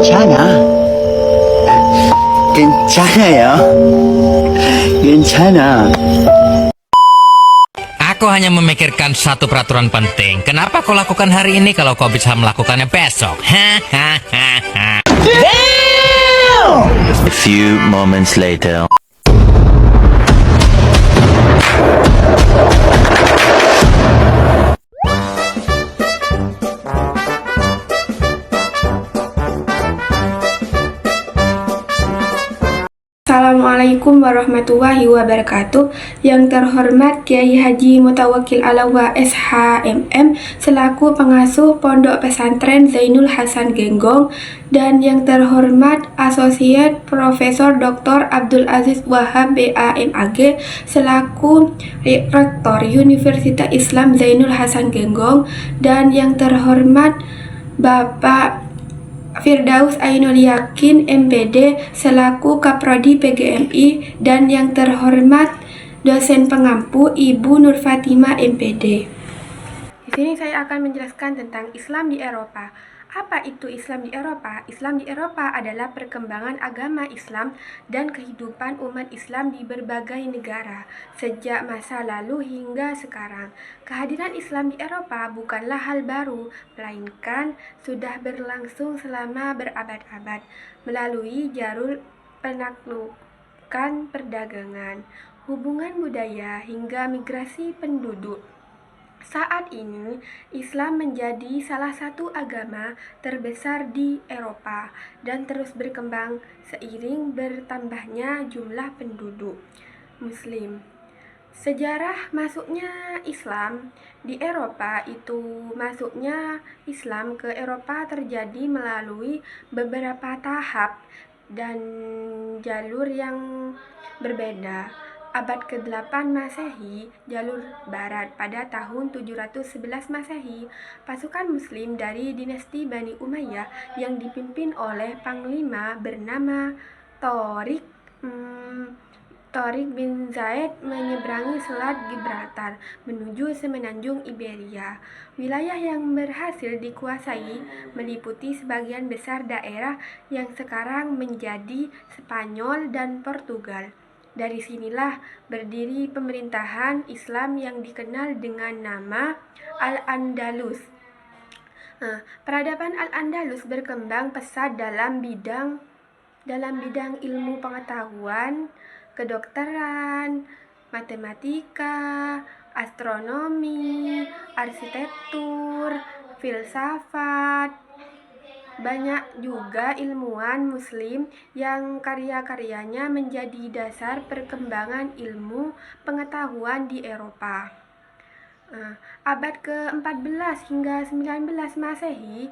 괜찮아. 괜찮아요. 괜찮아. Aku hanya memikirkan satu peraturan penting. Kenapa kau lakukan hari ini kalau kau bisa melakukannya besok? Hahaha. A few moments later. Assalamualaikum warahmatullahi wabarakatuh. Yang terhormat Kiai Haji Mutawakkil Alawa SHMM selaku pengasuh Pondok Pesantren Zainul Hasan Genggong, dan yang terhormat Asosiat Profesor Dr. Abdul Aziz Wahab BAMAG selaku Rektor Universitas Islam Zainul Hasan Genggong, dan yang terhormat Bapak Firdaus Ainul Yakin MPD selaku Kaprodi PGMI, dan yang terhormat dosen pengampu Ibu Nur Fatimah MPD. Di sini saya akan menjelaskan tentang Islam di Eropa. Apa itu Islam di Eropa? Islam di Eropa adalah perkembangan agama Islam dan kehidupan umat Islam di berbagai negara sejak masa lalu hingga sekarang. Kehadiran Islam di Eropa bukanlah hal baru, melainkan sudah berlangsung selama berabad-abad melalui jalur penaklukan perdagangan, hubungan budaya, hingga migrasi penduduk. Saat ini, Islam menjadi salah satu agama terbesar di Eropa dan terus berkembang seiring bertambahnya jumlah penduduk Muslim. Sejarah masuknya Islam di Eropa masuknya Islam ke Eropa terjadi melalui beberapa tahap dan jalur yang berbeda. Abad ke-8 Masehi, jalur barat. Pada tahun 711 Masehi, pasukan muslim dari dinasti Bani Umayyah yang dipimpin oleh panglima bernama Thorik bin Zaid menyeberangi Selat Gibraltar menuju semenanjung Iberia. Wilayah yang berhasil dikuasai meliputi sebagian besar daerah yang sekarang menjadi Spanyol dan Portugal. Dari sinilah berdiri pemerintahan Islam yang dikenal dengan nama Al-Andalus. Peradaban Al-Andalus berkembang pesat dalam bidang ilmu pengetahuan, kedokteran, matematika, astronomi, arsitektur, filsafat. Banyak juga ilmuwan muslim yang karya-karyanya menjadi dasar perkembangan ilmu pengetahuan di Eropa. Abad ke-14 hingga 19 Masehi,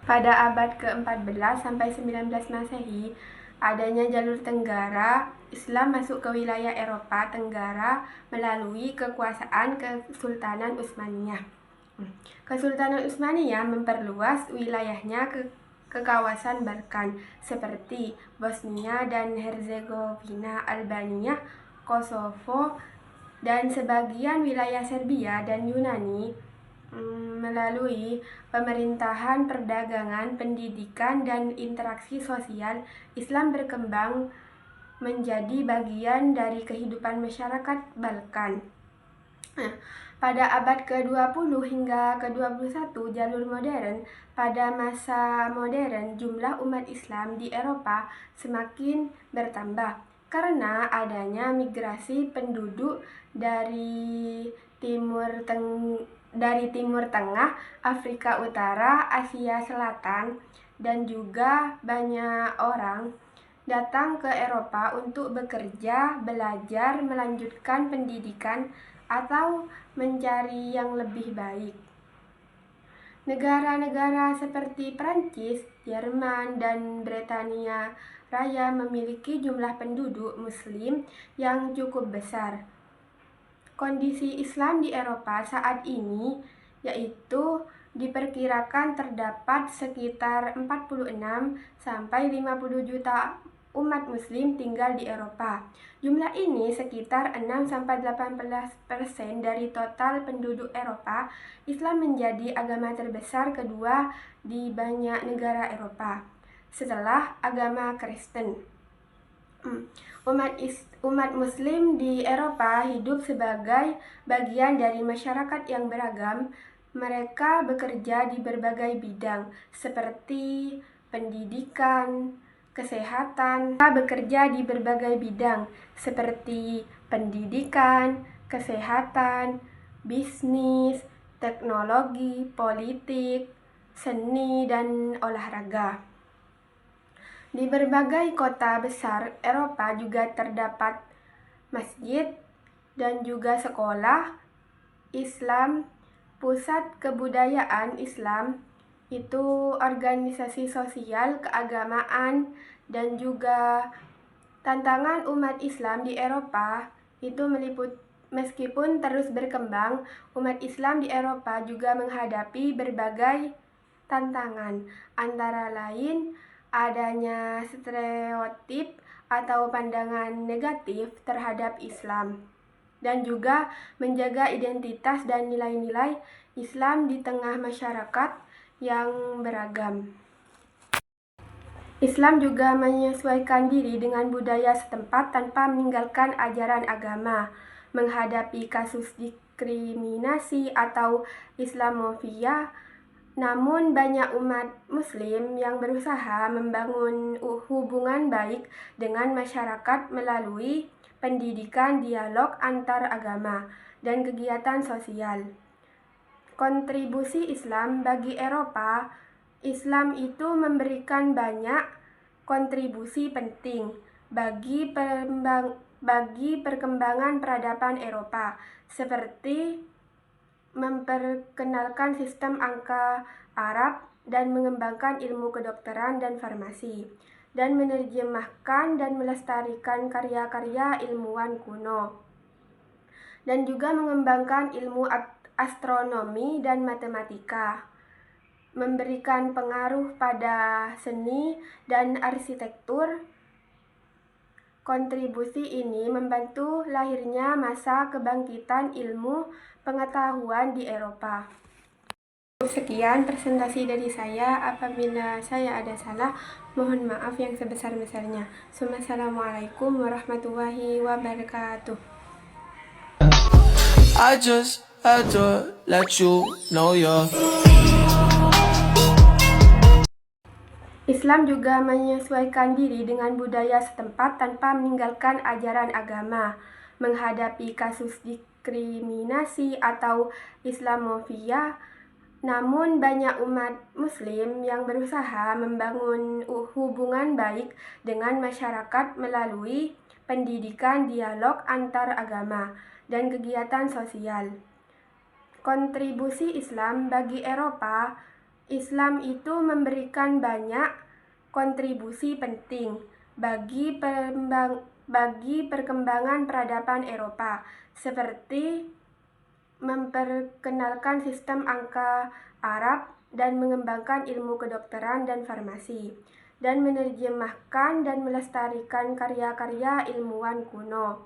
pada abad ke-14 sampai 19 Masehi, adanya jalur Tenggara, Islam masuk ke wilayah Eropa Tenggara melalui kekuasaan Kesultanan Utsmaniyah. Kesultanan Utsmaniyah memperluas wilayahnya ke kawasan Balkan seperti Bosnia dan Herzegovina, Albania, Kosovo, dan sebagian wilayah Serbia dan Yunani. Melalui pemerintahan, perdagangan, pendidikan, dan interaksi sosial, Islam berkembang menjadi bagian dari kehidupan masyarakat Balkan. Pada abad ke-20 hingga ke-21 jalur modern, pada masa modern jumlah umat Islam di Eropa semakin bertambah karena adanya migrasi penduduk dari Timur Tengah, Afrika Utara, Asia Selatan, dan juga banyak orang datang ke Eropa untuk bekerja, belajar, melanjutkan pendidikan, atau mencari yang lebih baik. Negara-negara seperti Prancis, Jerman, dan Britania Raya memiliki jumlah penduduk muslim yang cukup besar. Kondisi Islam di Eropa saat ini yaitu diperkirakan terdapat sekitar 46 sampai 50 juta umat muslim tinggal di Eropa. Jumlah ini sekitar 6-18% dari total penduduk Eropa. Islam menjadi agama terbesar kedua di banyak negara Eropa. setelah agama Kristen. Umat Muslim di Eropa hidup sebagai bagian dari masyarakat yang beragam. Mereka bekerja di berbagai bidang seperti pendidikan, kesehatan. Mereka bekerja di berbagai bidang seperti pendidikan, kesehatan, bisnis, teknologi, politik, seni, dan olahraga. Di berbagai kota besar Eropa juga terdapat masjid dan juga sekolah Islam, pusat kebudayaan Islam, itu organisasi sosial, keagamaan, dan juga tantangan umat Islam di Eropa itu meskipun terus berkembang, umat Islam di Eropa juga menghadapi berbagai tantangan, antara lain adanya stereotip atau pandangan negatif terhadap Islam, dan juga menjaga identitas dan nilai-nilai Islam di tengah masyarakat yang beragam. Islam juga menyesuaikan diri dengan budaya setempat tanpa meninggalkan ajaran agama, menghadapi kasus diskriminasi atau Islamofobia. Namun banyak umat Muslim yang berusaha membangun hubungan baik dengan masyarakat melalui pendidikan, dialog antar agama, dan kegiatan sosial. Kontribusi Islam bagi Eropa. Islam itu memberikan banyak kontribusi penting bagi perkembangan peradaban Eropa, seperti memperkenalkan sistem angka Arab dan mengembangkan ilmu kedokteran dan farmasi, dan menerjemahkan dan melestarikan karya-karya ilmuwan kuno, dan juga mengembangkan ilmu astronomi dan matematika, memberikan pengaruh pada seni dan arsitektur. Kontribusi ini membantu lahirnya masa kebangkitan ilmu pengetahuan di Eropa. Sekian presentasi dari saya. Apabila saya ada salah, mohon maaf yang sebesar-besarnya. Assalamualaikum warahmatullahi wabarakatuh. I just had to let you know you're. Islam juga menyesuaikan diri dengan budaya setempat tanpa meninggalkan ajaran agama, menghadapi kasus diskriminasi atau Islamofobia. Namun banyak umat Muslim yang berusaha membangun hubungan baik dengan masyarakat melalui pendidikan, dialog antar agama, dan kegiatan sosial. Kontribusi Islam bagi Eropa. Islam itu memberikan banyak kontribusi penting bagi perkembangan peradaban Eropa, seperti memperkenalkan sistem angka Arab dan mengembangkan ilmu kedokteran dan farmasi, dan menerjemahkan dan melestarikan karya-karya ilmuwan kuno,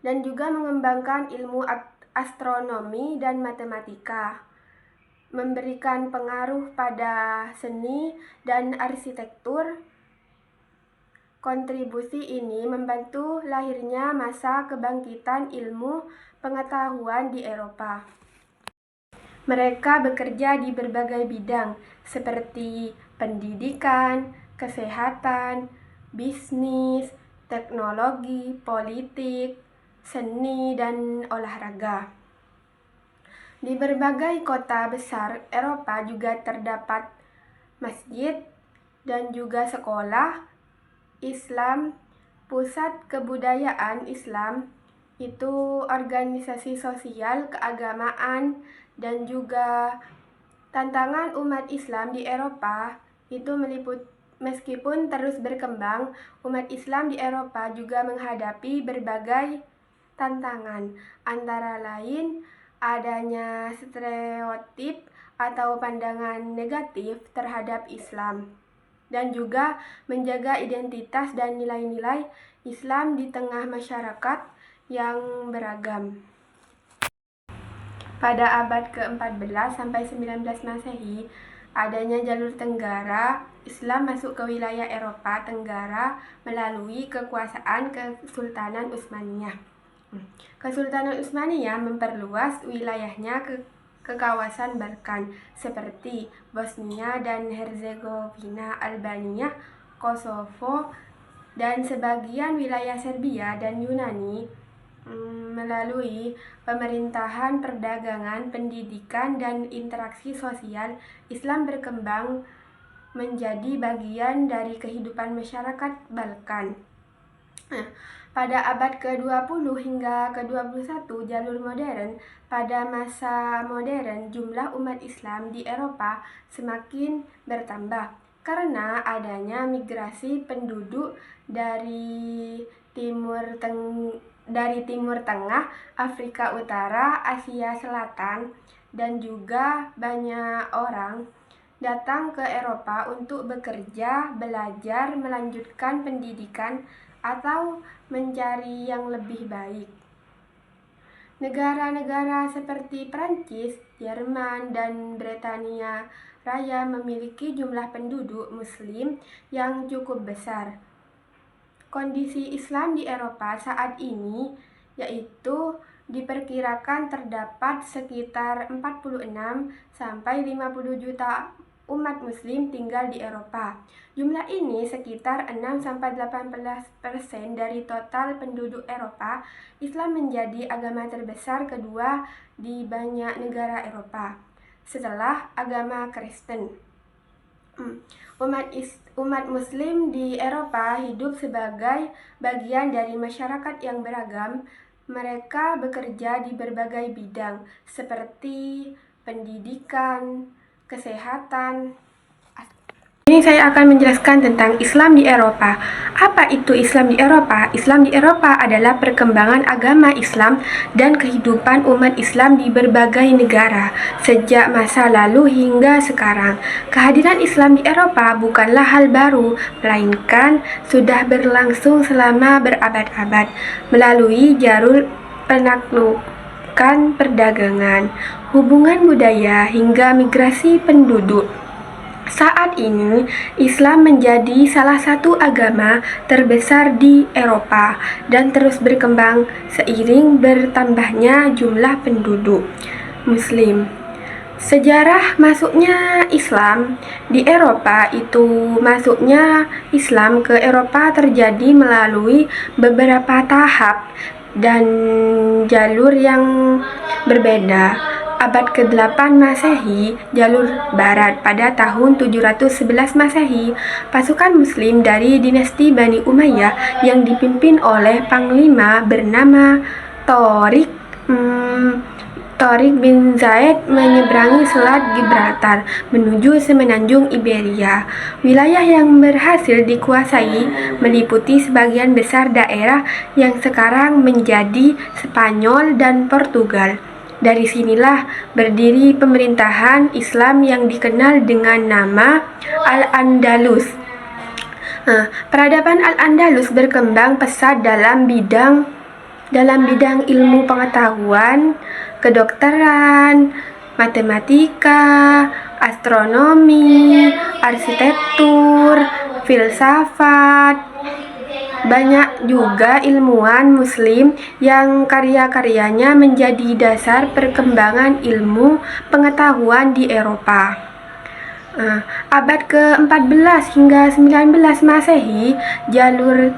dan juga mengembangkan ilmu astronomi dan matematika, memberikan pengaruh pada seni dan arsitektur. Kontribusi ini membantu lahirnya masa kebangkitan ilmu pengetahuan di Eropa. Mereka bekerja di berbagai bidang seperti pendidikan, kesehatan, bisnis, teknologi, politik, seni, dan olahraga. Di berbagai kota besar Eropa juga terdapat masjid dan juga sekolah Islam, pusat kebudayaan Islam, itu organisasi sosial, keagamaan, dan juga tantangan umat Islam di Eropa itu meskipun terus berkembang, umat Islam di Eropa juga menghadapi berbagai tantangan, antara lain adanya stereotip atau pandangan negatif terhadap Islam, dan juga menjaga identitas dan nilai-nilai Islam di tengah masyarakat yang beragam. Pada abad ke-14 sampai 19 Masehi, adanya jalur tenggara, Islam masuk ke wilayah Eropa Tenggara melalui kekuasaan Kesultanan Utsmaniyah. Kesultanan Utsmaniyah memperluas wilayahnya ke kawasan Balkan seperti Bosnia dan Herzegovina, Albania, Kosovo, dan sebagian wilayah Serbia dan Yunani. Melalui pemerintahan, perdagangan, pendidikan, dan interaksi sosial, Islam berkembang menjadi bagian dari kehidupan masyarakat Balkan. Pada abad ke-20 hingga ke-21 jalur modern, pada masa modern jumlah umat Islam di Eropa semakin bertambah karena adanya migrasi penduduk dari Timur Tengah, Afrika Utara, Asia Selatan, dan juga banyak orang datang ke Eropa untuk bekerja, belajar, melanjutkan pendidikan, atau mencari yang lebih baik. Negara-negara seperti Prancis, Jerman, dan Britania Raya memiliki jumlah penduduk Muslim yang cukup besar. Kondisi Islam di Eropa saat ini yaitu diperkirakan terdapat sekitar 46 sampai 50 juta umat Muslim tinggal di Eropa. Jumlah ini sekitar 6-18% dari total penduduk Eropa. Islam menjadi agama terbesar kedua di banyak negara Eropa, setelah agama Kristen. Umat Muslim di Eropa hidup sebagai bagian dari masyarakat yang beragam. Mereka bekerja di berbagai bidang seperti pendidikan, kesehatan. Ini saya akan menjelaskan tentang Islam di Eropa. Apa itu Islam di Eropa? Islam di Eropa adalah perkembangan agama Islam dan kehidupan umat Islam di berbagai negara sejak masa lalu hingga sekarang. Kehadiran Islam di Eropa bukanlah hal baru, melainkan sudah berlangsung selama berabad-abad melalui jalur penaklukan, perdagangan, hubungan budaya, hingga migrasi penduduk. Saat ini, Islam menjadi salah satu agama terbesar di Eropa dan terus berkembang seiring bertambahnya jumlah penduduk Muslim. Sejarah masuknya Islam di Eropa masuknya Islam ke Eropa terjadi melalui beberapa tahap dan jalur yang berbeda. Abad ke-8 Masehi, jalur barat. Pada tahun 711 Masehi, pasukan Muslim dari dinasti Bani Umayyah yang dipimpin oleh panglima bernama Tariq bin Zaid menyeberangi Selat Gibraltar menuju semenanjung Iberia. Wilayah yang berhasil dikuasai meliputi sebagian besar daerah yang sekarang menjadi Spanyol dan Portugal. Dari sinilah berdiri pemerintahan Islam yang dikenal dengan nama Al-Andalus. Peradaban Al-Andalus berkembang pesat dalam bidang ilmu pengetahuan, kedokteran, matematika, astronomi, arsitektur, filsafat. Banyak juga ilmuwan Muslim yang karya-karyanya menjadi dasar perkembangan ilmu pengetahuan di Eropa. Abad ke-14 hingga 19 Masehi, jalur